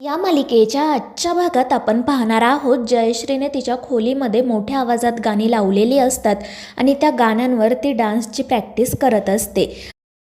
या मालिकेच्या आजच्या भागात आपण पाहणार आहोत जयश्रीने तिच्या खोलीमध्ये मोठ्या आवाजात गाणी लावलेली असतात आणि त्या गाण्यांवर ती डान्सची प्रॅक्टिस करत असते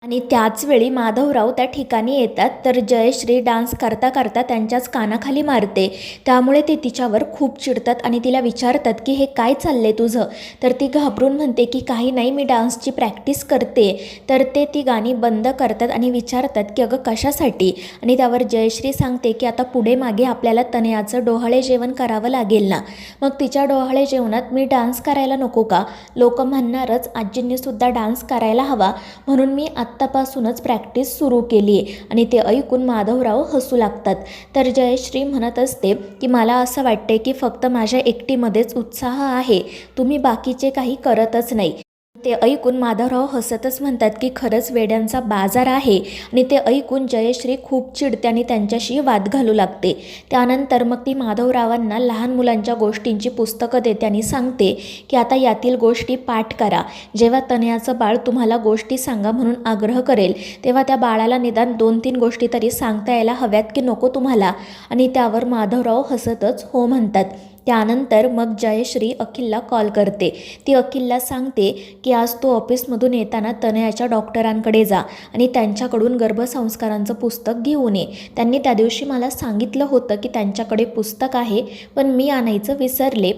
आणि त्याच वेळी माधवराव त्या ठिकाणी येतात. तर जयश्री डान्स करता करता त्यांच्याच कानाखाली मारते. त्यामुळे ते तिच्यावर खूप चिडतात आणि तिला विचारतात की हे काय चाललंय तुझं. तर ती घाबरून म्हणते की काही नाही, मी डान्सची प्रॅक्टिस करते. तर ते ती गाणी बंद करतात आणि विचारतात की अगं कशासाठी. आणि त्यावर जयश्री सांगते की आता पुढे मागे आपल्याला तनयाचं डोहाळे जेवण करावं लागेल ना, मग तिच्या डोहाळे जेवणात मी डान्स करायला नको का. लोक म्हणणारच आजींनीसुद्धा डान्स करायला हवा, म्हणून मी आत्तापासूनच प्रॅक्टिस सुरू केली आहे. आणि ते ऐकून माधवराव हसू लागतात. तर जयश्री म्हणत असते की मला असं वाटते की फक्त माझ्या एकटीमध्येच उत्साह आहे, तुम्ही बाकीचे काही करतच नाही. ते ऐकून माधवराव हसतच म्हणतात की खरंच वेड्यांचा बाजार आहे. आणि ते ऐकून जयश्री खूप चिडते आणि त्यांच्याशी वाद घालू लागते. त्यानंतर मग ती माधवरावांना लहान मुलांच्या गोष्टींची पुस्तकं देते आणि सांगते की आता यातील गोष्टी पाठ करा. जेव्हा तनयाचं बाळ तुम्हाला गोष्टी सांगा म्हणून आग्रह करेल तेव्हा त्या बाळाला निदान 2-3 गोष्टी तरी सांगता यायला हव्यात की नको तुम्हाला. आणि त्यावर माधवराव हसतच हो म्हणतात. त्यानंतर मग जयश्री अखिलला कॉल करते. ती अखिलला सांगते की आज तू ऑफिसमधून येताना तनयाच्या डॉक्टरांकडे जा आणि त्यांच्याकडून गर्भसंस्कारांचं पुस्तक घेऊन ये. त्यांनी त्या दिवशी मला सांगितलं होतं की त्यांच्याकडे पुस्तक आहे, पण मी आणायचं विसरले.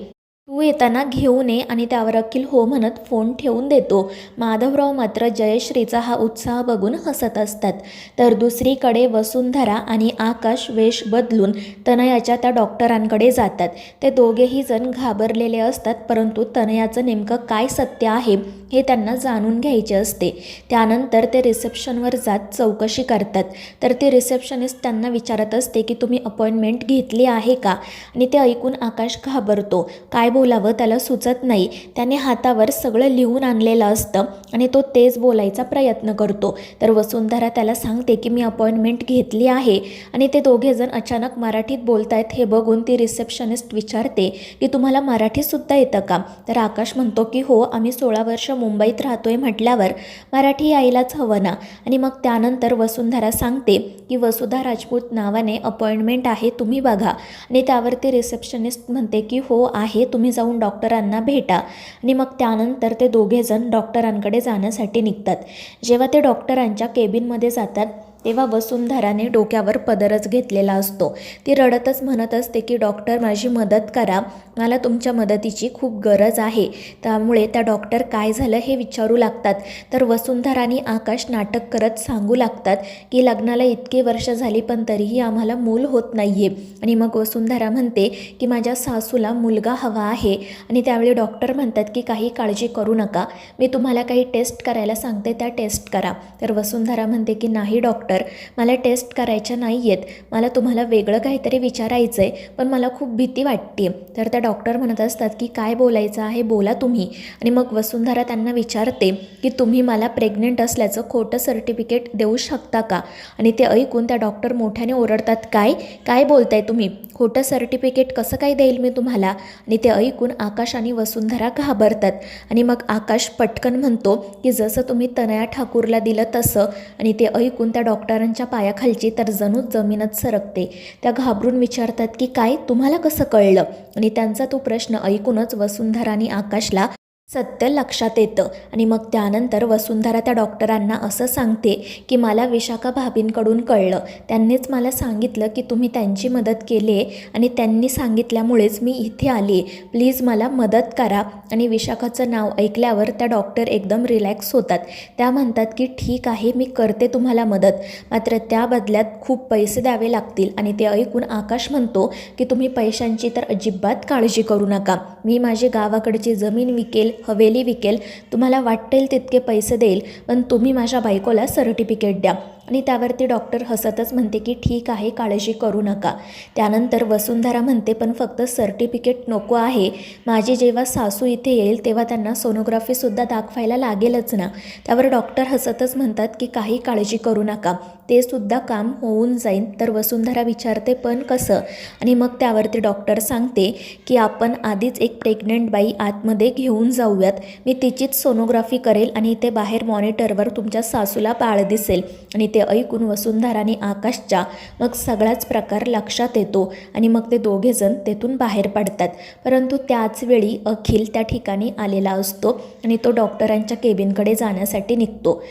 तू येताना घेऊन ये. आणि त्यावर अखिल हो म्हणत फोन ठेवून देतो. माधवराव मात्र जयश्रीचा हा उत्साह बघून हसत असतात. तर दुसरीकडे वसुंधरा आणि आकाश वेश बदलून तनयाच्या त्या डॉक्टरांकडे जातात. ते दोघेही जण घाबरलेले असतात, परंतु तनयाचं नेमकं काय सत्य आहे हे त्यांना जाणून घ्यायचे असते. त्यानंतर ते रिसेप्शनवर जात चौकशी करतात. तर ते रिसेप्शनिस्ट त्यांना विचारत असते की तुम्ही अपॉइंटमेंट घेतली आहे का. आणि ते ऐकून आकाश घाबरतो. काय बोलावं त्याला सुचत नाही. त्याने हातावर सगळं लिहून आणलेलं असतं आणि तो तेच बोलायचा प्रयत्न करतो. तर वसुंधरा त्याला सांगते की मी अपॉइंटमेंट घेतली आहे. आणि ते दोघेजण अचानक मराठीत बोलतायत हे बघून ती रिसेप्शनिस्ट विचारते की तुम्हाला मराठीसुद्धा येतं का. तर आकाश म्हणतो की हो, आम्ही 16 वर्ष मुंबईत राहतोय म्हटल्यावर मराठी यायलाच हवं ना. आणि मग त्यानंतर वसुंधरा सांगते की वसुधा राजपूत नावाने अपॉइंटमेंट आहे, तुम्ही बघा. आणि त्यावर ते रिसेप्शनिस्ट म्हणते की हो आहे, तुम्ही जाऊन डॉक्टरांना भेटा. आणि मग त्यानंतर ते दोघेजण डॉक्टरांकडे जाण्यासाठी निघतात. जेव्हा ते डॉक्टरांच्या केबिनमध्ये जातात तेव्हा वसुंधराने डोक्यावर पदरच घेतलेला असतो. ती रडतच म्हणत असते की डॉक्टर माझी मदत करा, मला तुमच्या मदतीची खूप गरज आहे. त्यामुळे त्या डॉक्टर काय झालं हे विचारू लागतात. तर वसुंधरा आणि आकाश नाटक करत सांगू लागतात की लग्नाला इतकी वर्ष झाली पण तरीही आम्हाला मूल होत नाही आहे. आणि मग वसुंधरा म्हणते की माझ्या सासूला मुलगा हवा आहे. आणि त्यावेळी डॉक्टर म्हणतात की काही काळजी करू नका, मी तुम्हाला काही टेस्ट करायला सांगते, त्या टेस्ट करा. तर वसुंधरा म्हणते की नाही डॉक्टर, मला टेस्ट करायच्या नाही आहेत, मला तुम्हाला वेगळं काहीतरी विचारायचं आहे, पण मला खूप भीती वाटते. तर त्या डॉक्टर म्हणत असतात की काय बोलायचं आहे बोला तुम्ही. आणि मग वसुंधरा त्यांना विचारते की तुम्ही मला प्रेग्नंट असल्याचं खोटं सर्टिफिकेट देऊ शकता का. आणि ते ऐकून त्या डॉक्टर मोठ्याने ओरडतात काय काय बोलताय तुम्ही, खोटं सर्टिफिकेट कसं काय देईल मी तुम्हाला. आणि ते ऐकून आकाश आणि वसुंधरा घाबरतात. आणि मग आकाश पटकन म्हणतो की जसं तुम्ही तनया ठाकूरला दिलं तसं. आणि ते ऐकून त्या डॉक्टरांच्या पायाखालची तर जणू जमीनच सरकते. त्या घाबरून विचारतात की काय, तुम्हाला कसं कळलं. आणि त्यांचा तो प्रश्न ऐकूनच वसुंधरा आणि आकाशला सत्य लक्षात येतं. आणि मग त्यानंतर वसुंधरा त्या डॉक्टरांना असं सांगते की मला विशाखा भाभींकडून कळलं, त्यांनीच मला सांगितलं की तुम्ही त्यांची मदत केली आहे आणि त्यांनी सांगितल्यामुळेच मी इथे आली आहे, प्लीज मला मदत करा. आणि विशाखाचं नाव ऐकल्यावर त्या डॉक्टर एकदम रिलॅक्स होतात. त्या म्हणतात की ठीक आहे, मी करते तुम्हाला मदत, मात्र त्या बदल्यात खूप पैसे द्यावे लागतील. आणि ते ऐकून आकाश म्हणतो की तुम्ही पैशांची तर अजिबात काळजी करू नका, मी माझी गावाकडची जमीन विकेल, हवेली विकेल, तुम्हाला वाटेल तितके पैसे देईल, पण तुम्ही माझ्या बायकोला सर्टिफिकेट द्या. आणि त्यावरती डॉक्टर हसतच म्हणते की ठीक आहे, काळजी करू नका. त्यानंतर वसुंधरा म्हणते पण फक्त सर्टिफिकेट नको आहे, माझी जेव्हा सासू इथे येईल तेव्हा त्यांना सोनोग्राफीसुद्धा दाखवायला लागेलच ना. त्यावर डॉक्टर हसतच म्हणतात की काही काळजी करू नका, ते सुद्धा काम होऊन जाईल. तर वसुंधरा विचारते पण कसं. आणि मग त्यावरती डॉक्टर सांगते की आपण आधीच एक प्रेग्नंट बाई आतमध्ये घेऊन जाऊयात, मी तिचीच सोनोग्राफी करेल आणि ते बाहेर मॉनिटरवर तुमच्या सासूला बाळ दिसेल. आणि ते ते ऐकून वसुंधरा आणि आकाशच्या मग सगळाच प्रकार लक्षात येतो आणि मग ते दोघेजण तेथून बाहेर पडतात. परंतु त्याच वेळी अखिल त्या ठिकाणी आलेला असतो आणि तो डॉक्टरांच्या केबिनकडे जाण्यासाठी निघतो.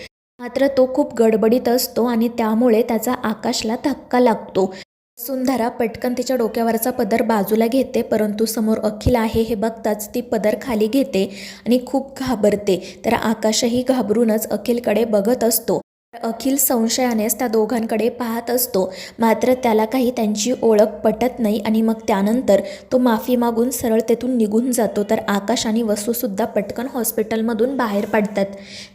मात्र तो खूप गडबडीत असतो आणि त्यामुळे त्याचा आकाशला धक्का लागतो. वसुंधरा पटकन तिच्या डोक्यावरचा पदर बाजूला घेते, परंतु समोर अखिल आहे हे बघताच ती पदर खाली घेते आणि खूप घाबरते. तर आकाशही घाबरूनच अखिलकडे बघत असतो. अखिल संशयानेच त्या दोघांकडे पाहत असतो, मात्र त्याला काही त्यांची ओळख पटत नाही आणि मग त्यानंतर तो माफी मागून सरळ तेथून निघून जातो. तर आकाश आणि वसूसुद्धा पटकन हॉस्पिटलमधून बाहेर पडतात.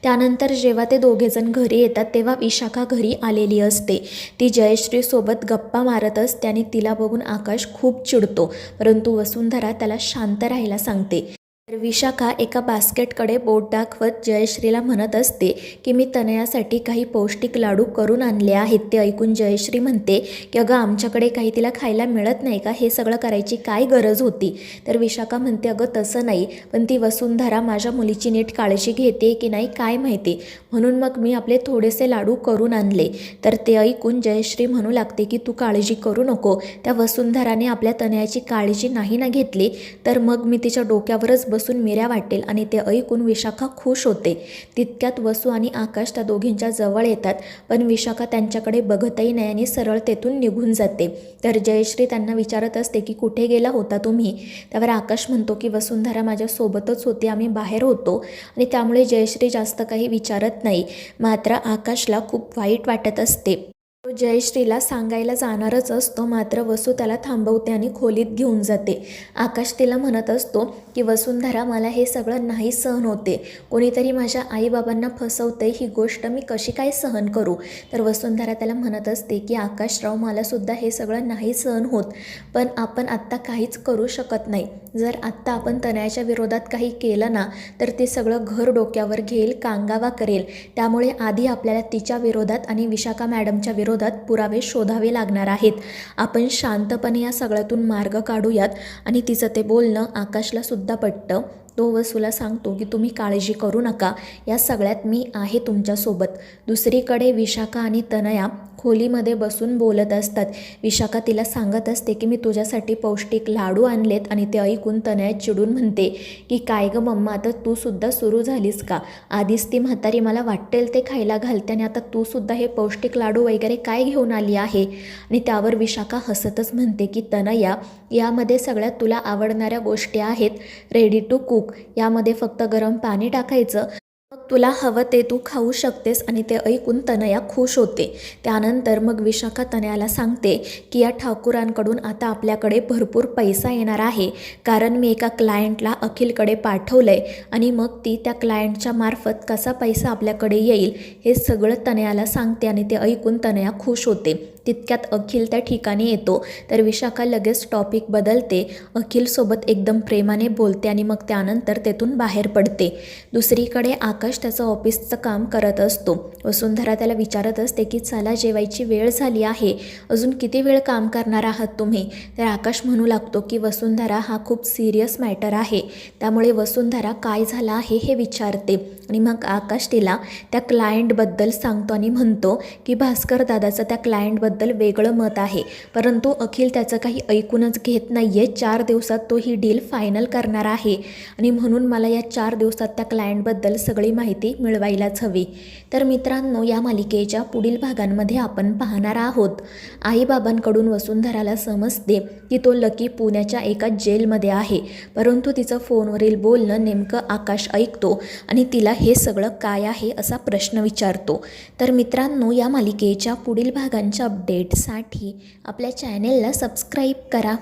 त्यानंतर जेव्हा ते दोघेजण घरी येतात तेव्हा विशाखा घरी आलेली असते. ती जयश्रीसोबत गप्पा मारत असते आणि तिला बघून आकाश खूप चिडतो, परंतु वसुंधरा त्याला शांत राहायला सांगते. तर विशाखा एका बास्केटकडे बोट दाखवत जयश्रीला म्हणत असते की मी तनयासाठी काही पौष्टिक लाडू करून आणले आहेत. ते ऐकून जयश्री म्हणते की अगं आमच्याकडे काही तिला खायला मिळत नाही का, हे सगळं करायची काय गरज होती. तर विशाखा म्हणते अगं तसं नाही, पण ती वसुंधरा माझ्या मुलीची नीट काळजी घेते की नाही काय माहिती, म्हणून मग मी आपले थोडेसे लाडू करून आणले. तर ते ऐकून जयश्री म्हणू लागते की तू काळजी करू नको, त्या वसुंधराने आपल्या तनयाची काळजी नाही ना घेतली तर मग मी तिच्या डोक्यावरच बसून मिऱ्या वाटेल. आणि ते ऐकून विशाखा खुश होते. तितक्यात वसू आणि आकाश त्या दोघींच्या जवळ येतात, पण विशाखा त्यांच्याकडे बघतही नाही आणि सरळ तेथून निघून जाते. तर जयश्री त्यांना विचारत असते की कुठे गेला होता तुम्ही. त्यावर आकाश म्हणतो की वसुंधरा माझ्यासोबतच होती, आम्ही बाहेर होतो, आणि त्यामुळे जयश्री जास्त काही विचारत नाही. मात्र आकाशला खूप वाईट वाटत असते. तो जयश्रीला सांगायला जाणारच असतो, मात्र वसू त्याला थांबवते आणि खोलीत घेऊन जाते. आकाश तिला म्हणत असतो की वसुंधरा मला हे सगळं नाही सहन होते, कोणीतरी माझ्या आईबाबांना फसवते, ही गोष्ट मी कशी काय सहन करू. तर वसुंधरा त्याला म्हणत असते की आकाशराव मलासुद्धा हे सगळं नाही सहन होत, पण आपण आत्ता काहीच करू शकत नाही. जर आत्ता आपण तनयाच्या विरोधात काही केलं ना तर ते सगळं घर डोक्यावर घेईल, कांगावा करेल. त्यामुळे आधी आपल्याला तिच्या विरोधात आणि विशाखा मॅडमच्या विरोधात पुरावे शोधावे लागणार आहेत. आपण शांतपणे या सगळ्यातून मार्ग काढूयात. आणि तिचं ते बोलणं आकाशला सुद्धा पटतं. तो वसूला सांगतो की तुम्ही काळजी करू नका, या सगळ्यात मी आहे तुमच्यासोबत. दुसरीकडे विशाखा आणि तनया खोलीमध्ये बसून बोलत असतात. विशाखा तिला सांगत असते की मी तुझ्यासाठी पौष्टिक लाडू आणलेत, आणि ते ऐकून तनया चिडून म्हणते की काय गं मम्मा, आता तू सुद्धा सुरू झालीस का. आधीच ती म्हातारी मला वाटेल ते खायला घालते आणि आता तू सुद्धा हे पौष्टिक लाडू वगैरे काय घेऊन आली आहे. आणि त्यावर विशाखा हसतच म्हणते की तनया, यामध्ये सगळ्यात तुला आवडणाऱ्या गोष्टी आहेत. रेडी टू कुक, यामध्ये फक्त गरम पाणी टाकायचं, मग तुला हवं ते तू खाऊ शकतेस. आणि ते ऐकून तनया खुश होते. त्यानंतर मग विशाखा तनयाला सांगते की या ठाकूरांकडून आता आपल्याकडे भरपूर पैसा येणार आहे, कारण मी एका क्लायंटला अखिलकडे पाठवलं आहे, आणि मग ती त्या क्लायंटच्या मार्फत कसा पैसा आपल्याकडे येईल हे सगळं तनयाला सांगते. आणि ते ऐकून तनया खुश होते. तितक्यात अखिल त्या ठिकाणी येतो. तर विशाखा लगेच टॉपिक बदलते, अखिलसोबत एकदम प्रेमाने बोलते आणि मग त्यानंतर तेथून बाहेर पडते. दुसरीकडे आकाश त्याचं ऑफिसचं काम करत असतो. वसुंधरा त्याला विचारत असते की चला जेवायची वेळ झाली आहे, अजून किती वेळ काम करणार आहात तुम्ही. तर आकाश म्हणू लागतो की वसुंधरा हा खूप सिरियस मॅटर आहे, त्यामुळे वसुंधरा काय झालं आहे हे विचारते. आणि मग आकाश तिला त्या क्लायंटबद्दल सांगतो आणि म्हणतो की भास्कर दादाचं त्या क्लायंटबद्दल वेगळं मत आहे, परंतु अखिल त्याचं काही ऐकूनच घेत नाही आहे. 4 दिवसात तो ही डील फायनल करणार आहे, आणि म्हणून मला या 4 दिवसात त्या क्लायंटबद्दल सगळी माहिती मिळवायलाच हवी. तर मित्रांनो, या मालिकेच्या पुढील भागांमध्ये आपण पाहणार आहोत आईबाबांकडून वसुंधराला समजते की तो लकी पुण्याच्या एका जेलमध्ये आहे, परंतु तिचं फोनवरील बोलणं नेमकं आकाश ऐकतो आणि तिला हे सगळं काय आहे असा प्रश्न विचारतो. तर मित्रांनो, या मालिकेच्या पुढील भागांच्या अपडेटसाठी आपल्या चॅनेलला सबस्क्राईब करा.